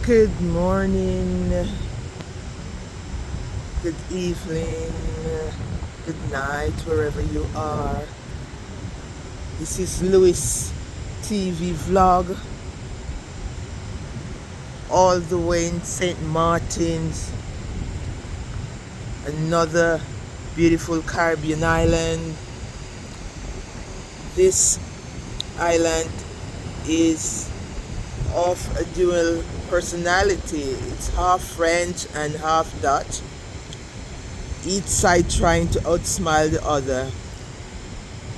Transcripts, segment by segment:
Good morning, good evening, good night, wherever you are. This is Louis TV vlog, all the way in St. Martin's, another beautiful Caribbean island. This island is of a dual personality. It's half French and half Dutch, each side trying to outsmile the other.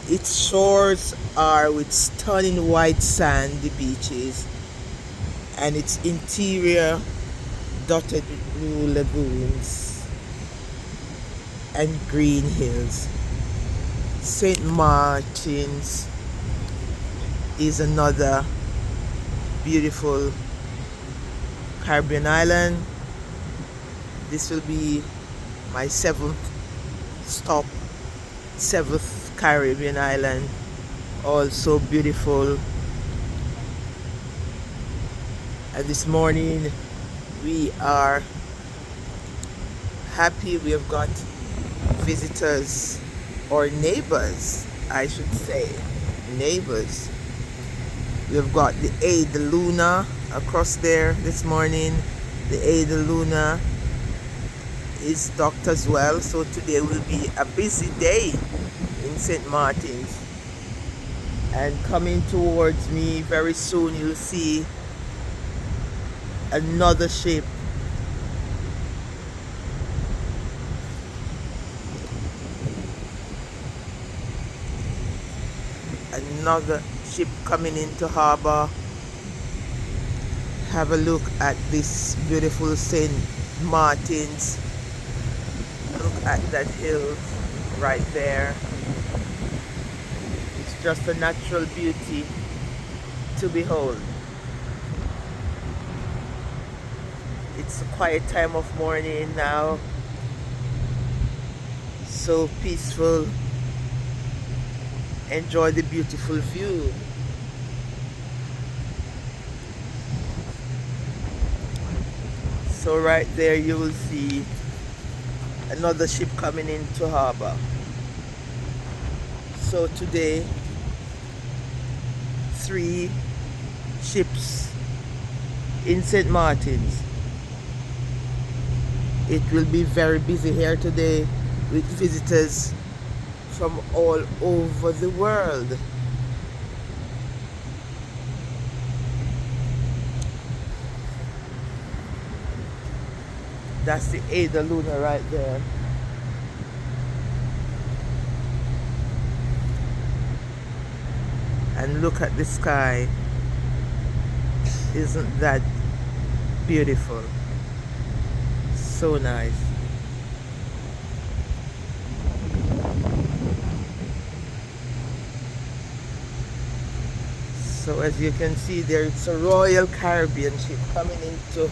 Its shores are with stunning white sandy beaches and its interior dotted with blue lagoons and green hills. St. Martin's is another beautiful Caribbean island. This will be my seventh stop, seventh Caribbean island, also beautiful. And this morning we are happy we have got visitors, or neighbors I should say, neighbors. We have got the Ada Luna across there this morning. The Ada Luna is docked as well, so today will be a busy day in St. Martin's. And coming towards me very soon you'll see another ship. Another ship coming into harbor. Have a look at this beautiful St. Martin's. Look at that hill right there. It's just a natural beauty to behold. It's a quiet time of morning now. So peaceful. Enjoy the beautiful view. So right there you will see another ship coming into harbor. So today 3 ships in St. Martin's. It will be very busy here today with visitors from all over the world. That's the Ada Luna right there. And look at the sky. Isn't that beautiful? So nice. So as you can see there, it's a Royal Caribbean ship coming into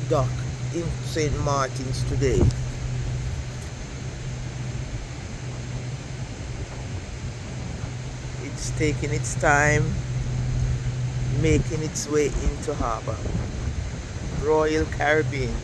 dock in St. Martin's today. It's taking its time, making its way into harbor. Royal Caribbean.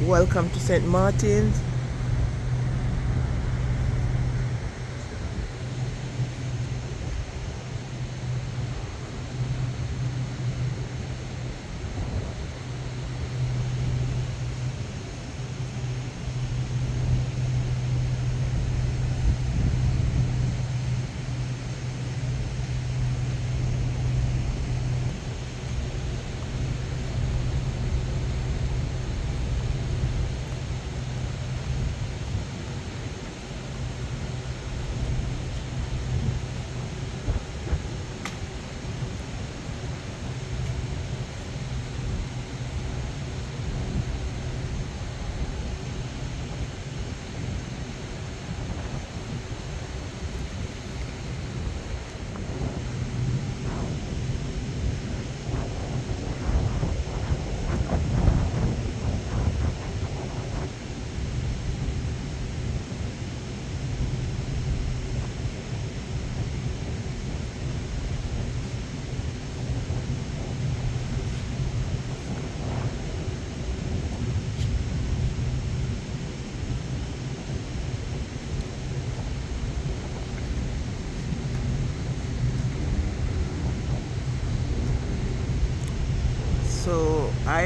Welcome to St. Martin's.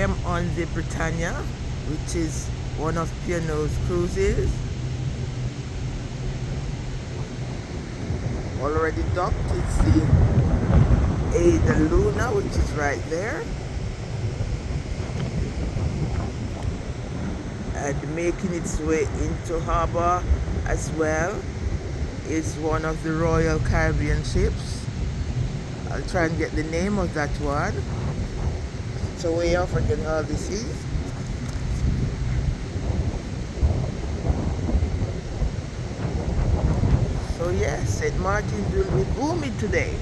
am on the Britannia, which is one of P&O's cruises. Already docked. It's the Ada Luna, which is right there. And making its way into harbor as well is one of the Royal Caribbean ships. I'll try and get the name of that one. It's a way off, I can hardly see. So yes, St. Martin's will be booming today.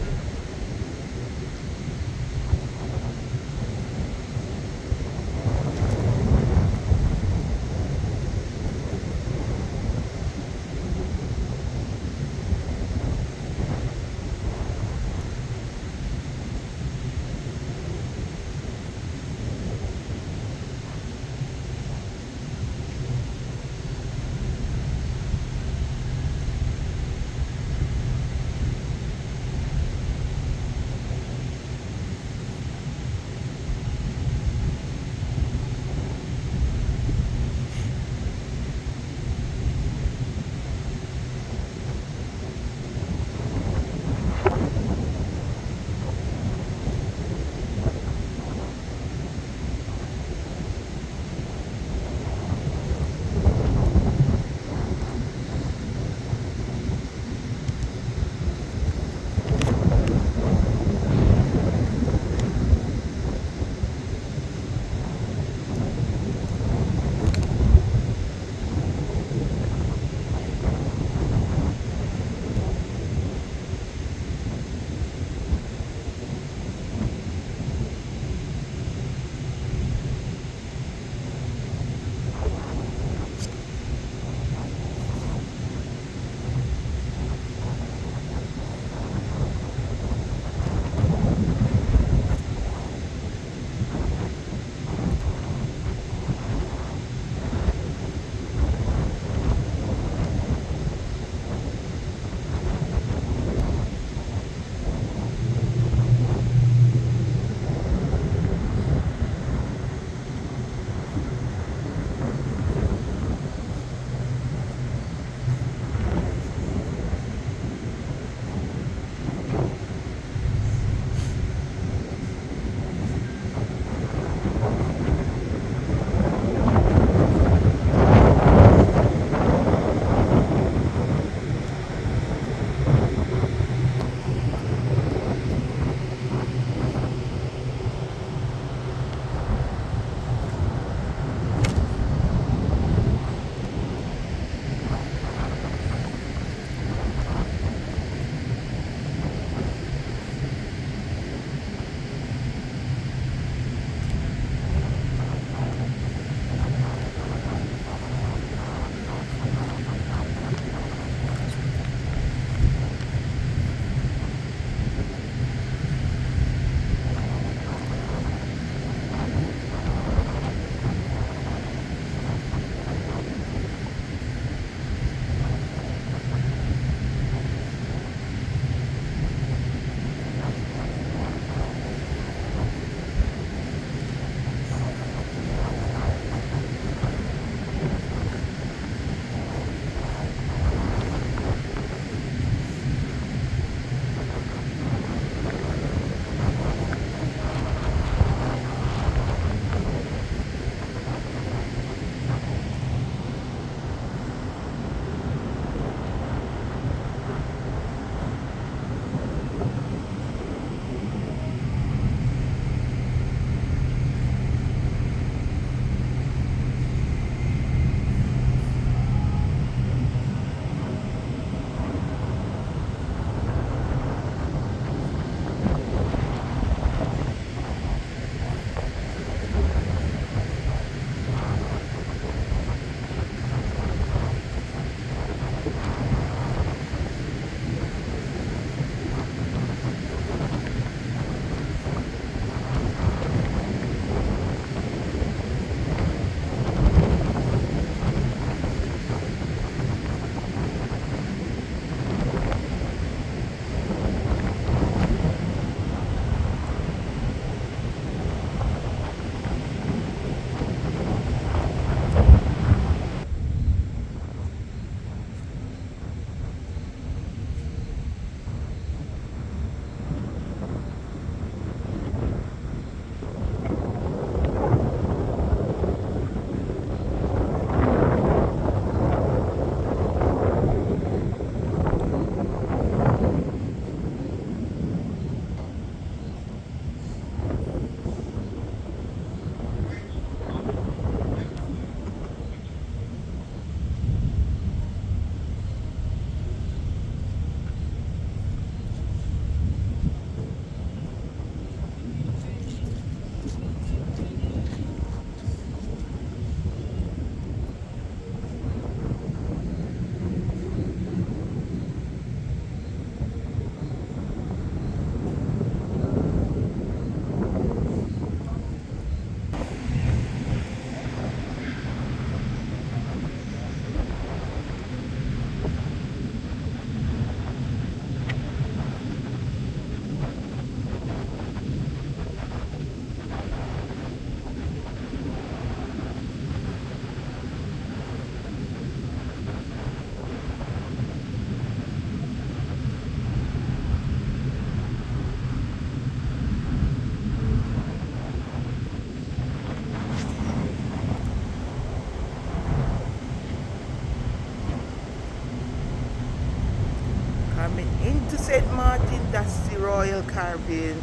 Coming into St. Martin, that's the Royal Caribbean.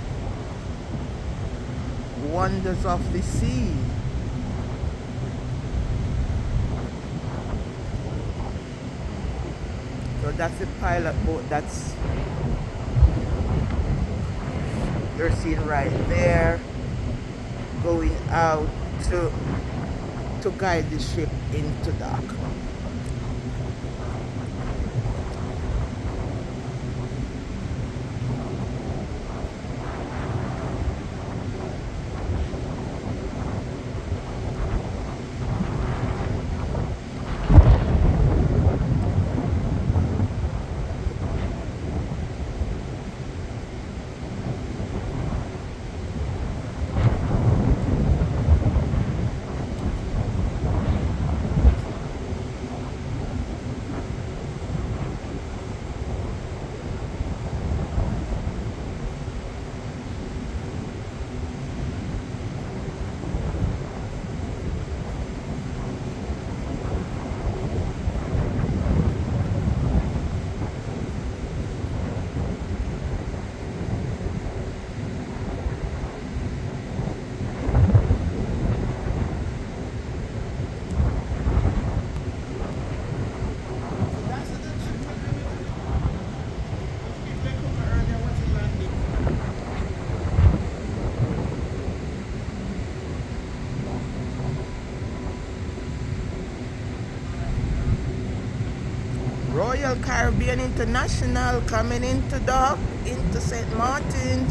Wonders of the sea. So that's the pilot boat that's you're seeing right there, going out to guide the ship into dock. Royal Caribbean International coming into dock into St. Martin.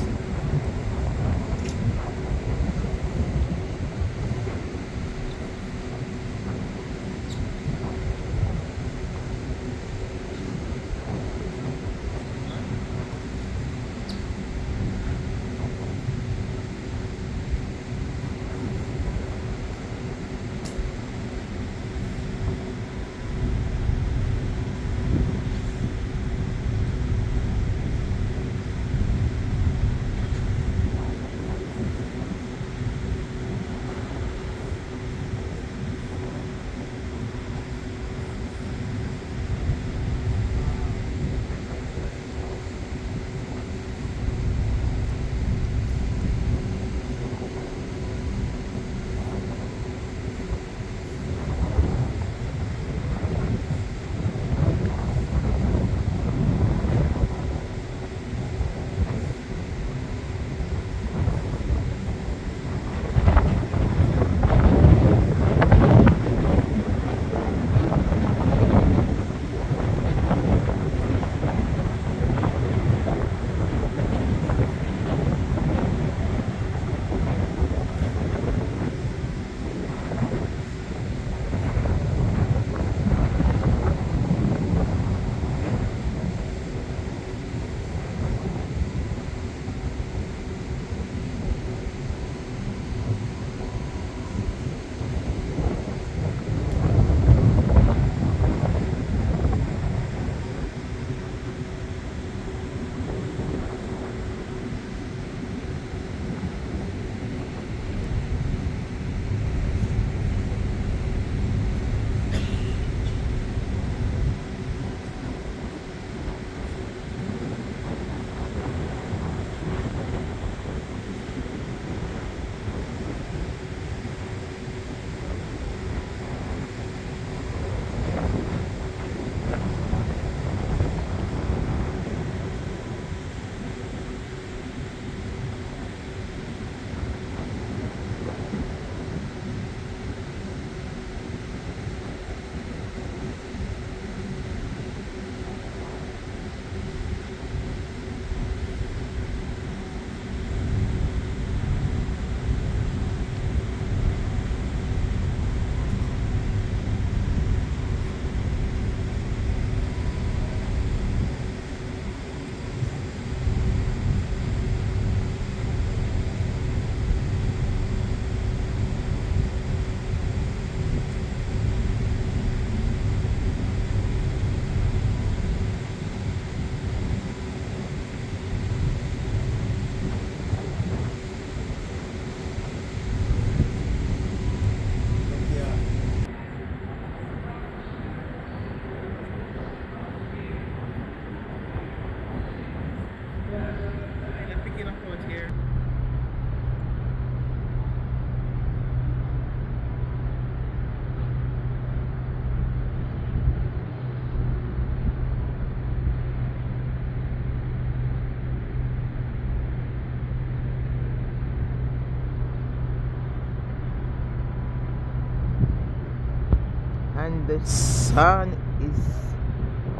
and the sun is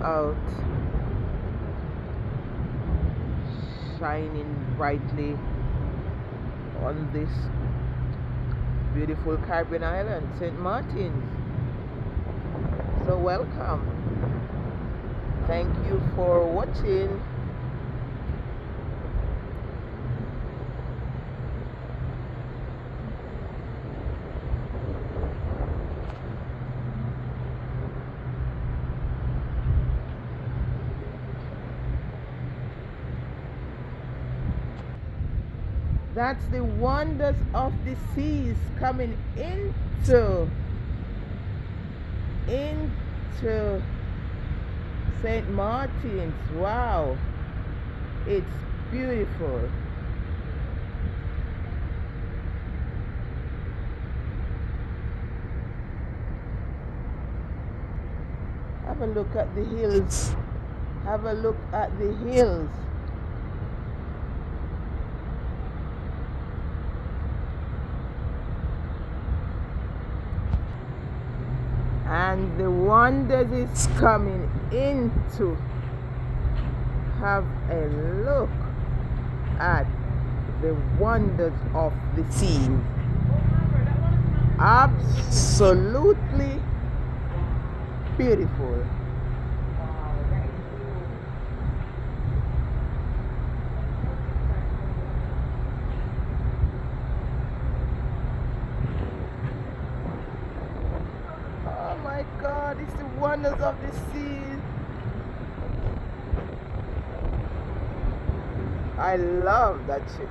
out shining brightly on this beautiful Caribbean island, St. Martin's. So welcome. Thank you for watching. That's the wonders of the seas coming into St. Martin's. Wow, it's beautiful. Have a look at the hills. Have a look at the hills. And the wonders is coming into. Have a look at the wonders of the sea. Absolutely beautiful. Oh my God, it's the wonders of the sea. I love that ship.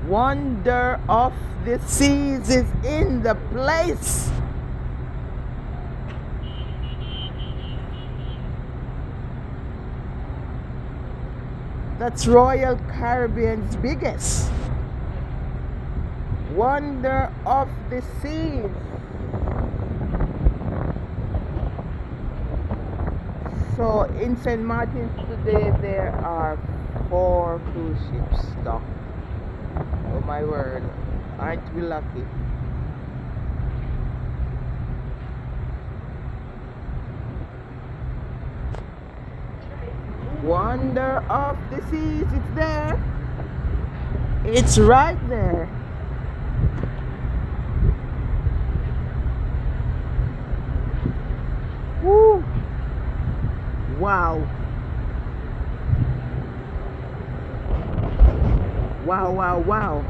Wonder of the seas is in the place. That's Royal Caribbean's biggest. Wonder of the seas. So in St. Martin today there are 4 cruise ships docked. Oh my word, aren't we lucky? Wonder of the seas, it's there. It's right there. Woo! Wow. Wow, wow, wow.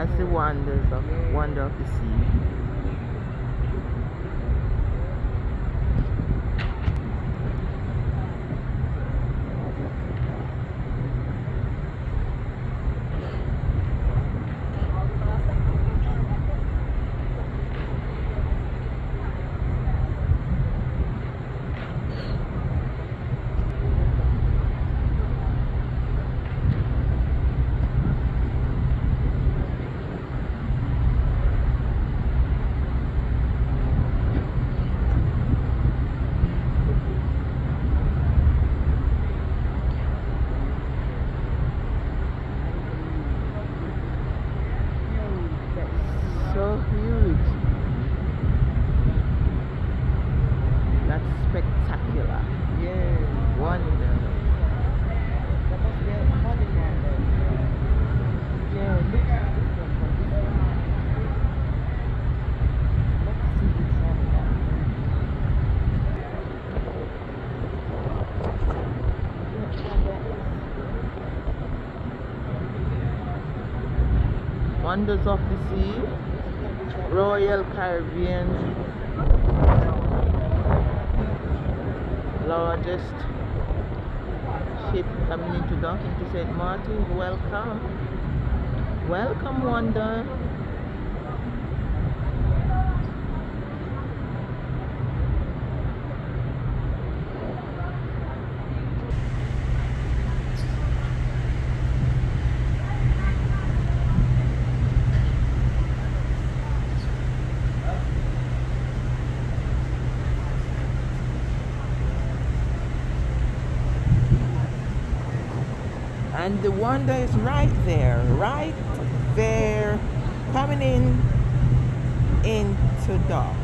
That's the wonder of the sea. So huge. That's spectacular. Yeah, wonder. That must be a modern one then. Yeah, it looks different from this one. Let's see which one that. Wonders of the Sea, Royal Caribbean, largest ship coming into dock into St. Martin. Welcome. Welcome, Wonder. And the Wonder is right there, coming into dock.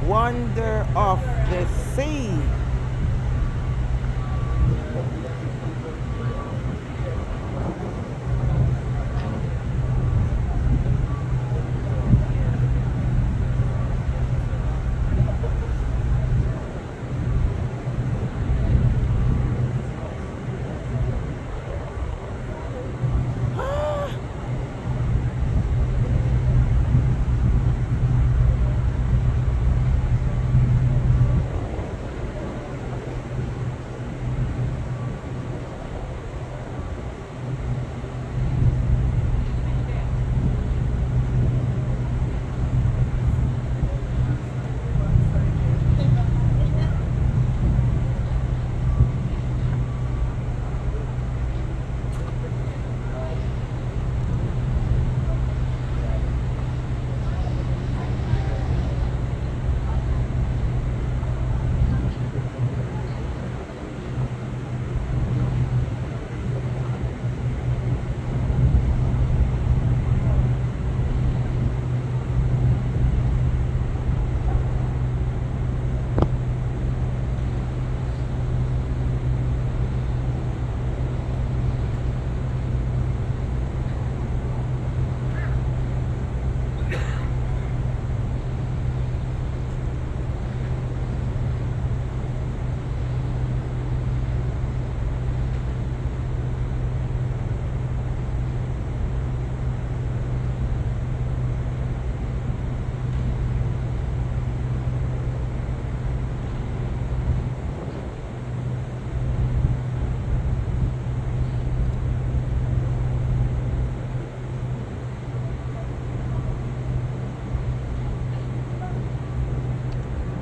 Wonder of the Sea.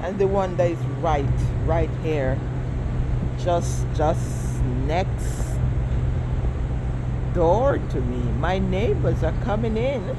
And the one that is right here, just next door to me. My neighbors are coming in.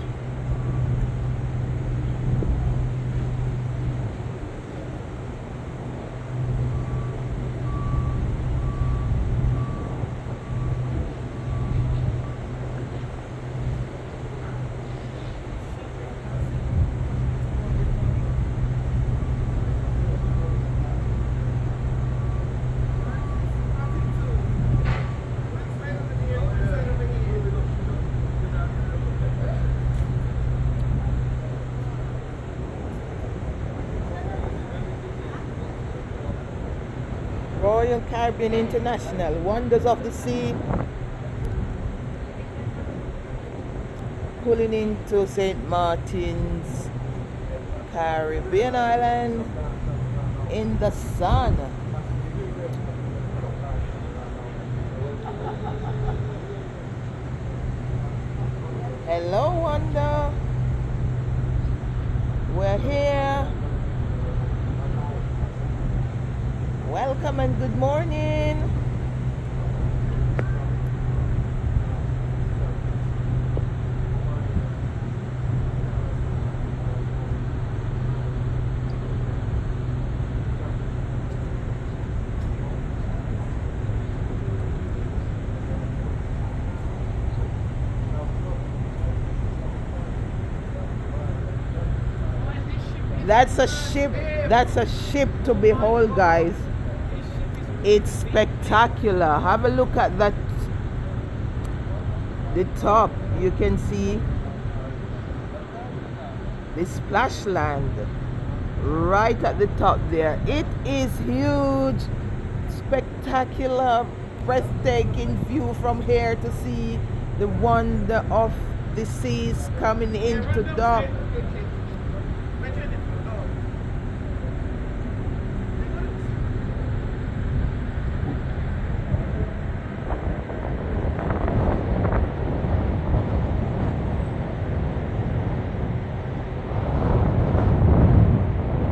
Royal Caribbean International, Wonders of the Sea. pulling into St. Martin's Caribbean Island in the sun. Hello, Wanda. We're here. Welcome and good morning. That's a ship. That's a ship to behold, guys. It's spectacular. Have a look at that. The top. You can see the splash land right at the top there. It is huge, spectacular, breathtaking view from here to see the wonder of the seas coming into dock.